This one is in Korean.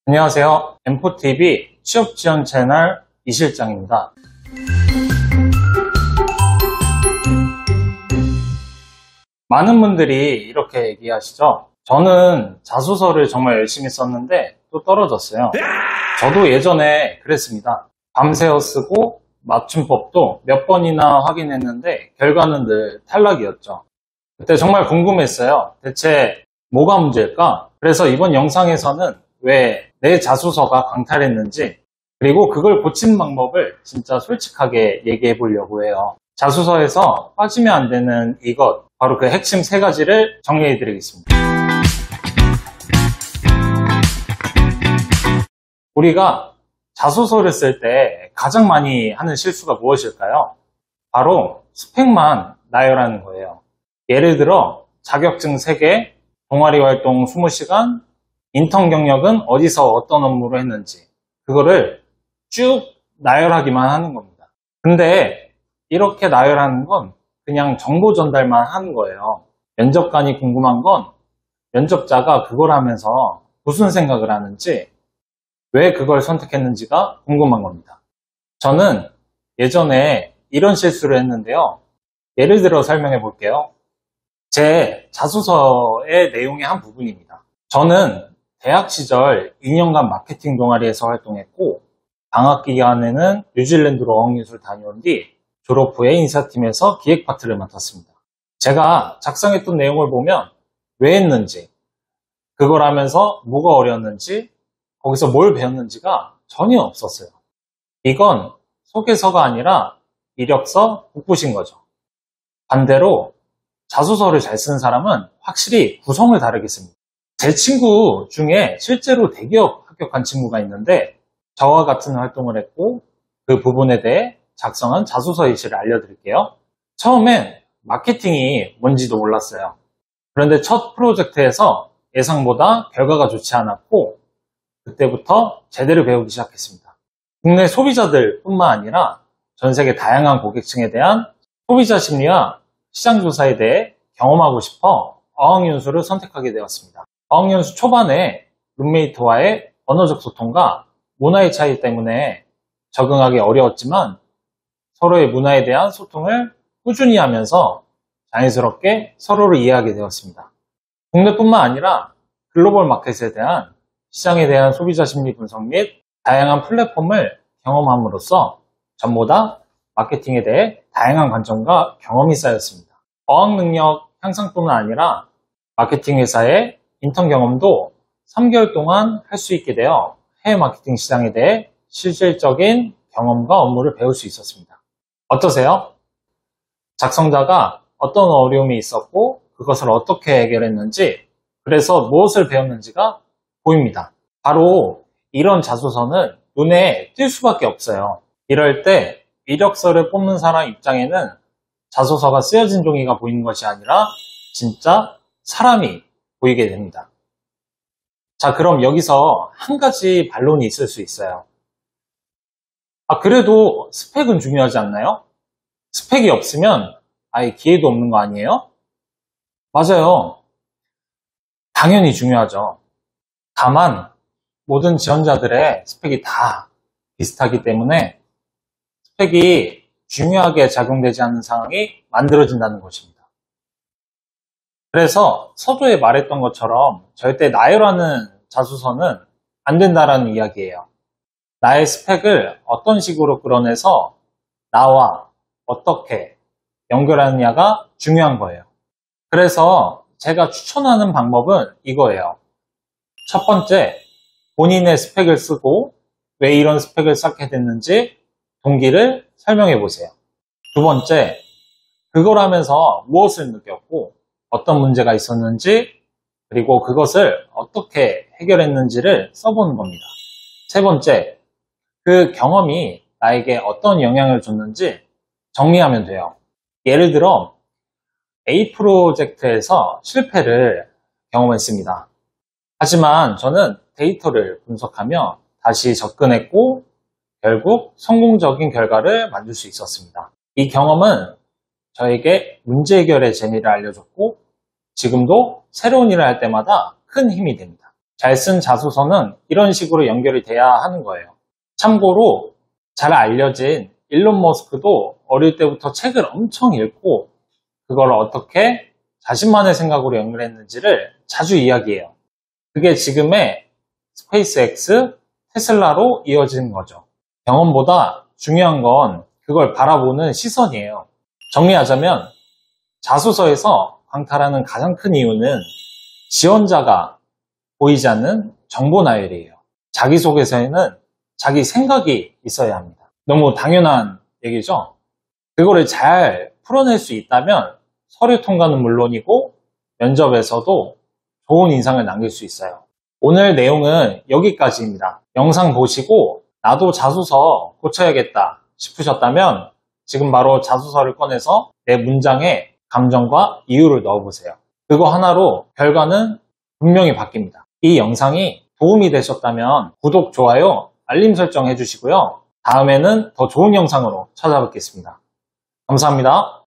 안녕하세요. M4TV 취업지원 채널 이실장입니다. 많은 분들이 이렇게 얘기하시죠. 저는 자소서를 정말 열심히 썼는데 또 떨어졌어요. 저도 예전에 그랬습니다. 밤새워 쓰고 맞춤법도 몇 번이나 확인했는데 결과는 늘 탈락이었죠. 그때 정말 궁금했어요. 대체 뭐가 문제일까? 그래서 이번 영상에서는 왜 내 자소서가 강탈했는지, 그리고 그걸 고치는 방법을 진짜 솔직하게 얘기해 보려고 해요. 자소서에서 빠지면 안 되는 이것, 바로 그 핵심 3가지를 정리해 드리겠습니다. 우리가 자소서를 쓸 때 가장 많이 하는 실수가 무엇일까요? 바로 스펙만 나열하는 거예요. 예를 들어 자격증 3개, 동아리 활동 20시간, 인턴 경력은 어디서 어떤 업무를 했는지, 그거를 쭉 나열하기만 하는 겁니다. 근데 이렇게 나열하는 건 그냥 정보 전달만 하는 거예요. 면접관이 궁금한 건 면접자가 그걸 하면서 무슨 생각을 하는지, 왜 그걸 선택했는지가 궁금한 겁니다. 저는 예전에 이런 실수를 했는데요. 예를 들어 설명해 볼게요. 제 자소서의 내용의 한 부분입니다. 저는 대학 시절 2년간 마케팅 동아리에서 활동했고, 방학 기간에는 뉴질랜드로 어학연수를 다녀온 뒤 졸업 후에 인사팀에서 기획 파트를 맡았습니다. 제가 작성했던 내용을 보면 왜 했는지, 그걸 하면서 뭐가 어려웠는지, 거기서 뭘 배웠는지가 전혀 없었어요. 이건 소개서가 아니라 이력서 북부신 거죠. 반대로 자소서를 잘 쓰는 사람은 확실히 구성을 다르게 씁니다. 제 친구 중에 실제로 대기업 합격한 친구가 있는데, 저와 같은 활동을 했고 그 부분에 대해 작성한 자소서 예시를 알려드릴게요. 처음엔 마케팅이 뭔지도 몰랐어요. 그런데 첫 프로젝트에서 예상보다 결과가 좋지 않았고, 그때부터 제대로 배우기 시작했습니다. 국내 소비자들 뿐만 아니라 전 세계 다양한 고객층에 대한 소비자 심리와 시장 조사에 대해 경험하고 싶어 어학연수를 선택하게 되었습니다. 어학연수 초반에 룸메이트와의 언어적 소통과 문화의 차이 때문에 적응하기 어려웠지만, 서로의 문화에 대한 소통을 꾸준히 하면서 자연스럽게 서로를 이해하게 되었습니다. 국내뿐만 아니라 글로벌 마켓에 대한 시장에 대한 소비자 심리 분석 및 다양한 플랫폼을 경험함으로써 전보다 마케팅에 대해 다양한 관점과 경험이 쌓였습니다. 어학 능력 향상뿐만 아니라 마케팅 회사의 인턴 경험도 3개월 동안 할 수 있게 되어 해외 마케팅 시장에 대해 실질적인 경험과 업무를 배울 수 있었습니다. 어떠세요? 작성자가 어떤 어려움이 있었고 그것을 어떻게 해결했는지, 그래서 무엇을 배웠는지가 보입니다. 바로 이런 자소서는 눈에 띌 수밖에 없어요. 이럴 때 이력서를 뽑는 사람 입장에는 자소서가 쓰여진 종이가 보이는 것이 아니라 진짜 사람이 보이게 됩니다. 자, 그럼 여기서 한 가지 반론이 있을 수 있어요. 그래도 스펙은 중요하지 않나요? 스펙이 없으면 아예 기회도 없는 거 아니에요? 맞아요. 당연히 중요하죠. 다만 모든 지원자들의 스펙이 다 비슷하기 때문에 스펙이 중요하게 작용되지 않는 상황이 만들어진다는 것입니다. 그래서 서두에 말했던 것처럼 절대 나열하는 자소서는 안 된다라는 이야기예요. 나의 스펙을 어떤 식으로 끌어내서 나와 어떻게 연결하느냐가 중요한 거예요. 그래서 제가 추천하는 방법은 이거예요. 첫 번째, 본인의 스펙을 쓰고 왜 이런 스펙을 쌓게 됐는지 동기를 설명해 보세요. 두 번째, 그걸 하면서 무엇을 느꼈고 어떤 문제가 있었는지, 그리고 그것을 어떻게 해결했는지를 써보는 겁니다. 세 번째, 그 경험이 나에게 어떤 영향을 줬는지 정리하면 돼요. 예를 들어 A 프로젝트에서 실패를 경험했습니다. 하지만 저는 데이터를 분석하며 다시 접근했고 결국 성공적인 결과를 만들 수 있었습니다. 이 경험은 저에게 문제 해결의 재미를 알려줬고 지금도 새로운 일을 할 때마다 큰 힘이 됩니다. 잘 쓴 자소서는 이런 식으로 연결이 돼야 하는 거예요. 참고로 잘 알려진 일론 머스크도 어릴 때부터 책을 엄청 읽고 그걸 어떻게 자신만의 생각으로 연결했는지를 자주 이야기해요. 그게 지금의 스페이스X, 테슬라로 이어지는 거죠. 경험보다 중요한 건 그걸 바라보는 시선이에요. 정리하자면 자소서에서 광탈하는 가장 큰 이유는 지원자가 보이지 않는 정보 나열이에요. 자기소개서에는 자기 생각이 있어야 합니다. 너무 당연한 얘기죠? 그거를 잘 풀어낼 수 있다면 서류 통과는 물론이고 면접에서도 좋은 인상을 남길 수 있어요. 오늘 내용은 여기까지입니다. 영상 보시고 나도 자소서 고쳐야겠다 싶으셨다면 지금 바로 자소서를 꺼내서 내 문장에 감정과 이유를 넣어보세요. 그거 하나로 결과는 분명히 바뀝니다. 이 영상이 도움이 되셨다면 구독, 좋아요, 알림 설정 해주시고요. 다음에는 더 좋은 영상으로 찾아뵙겠습니다. 감사합니다.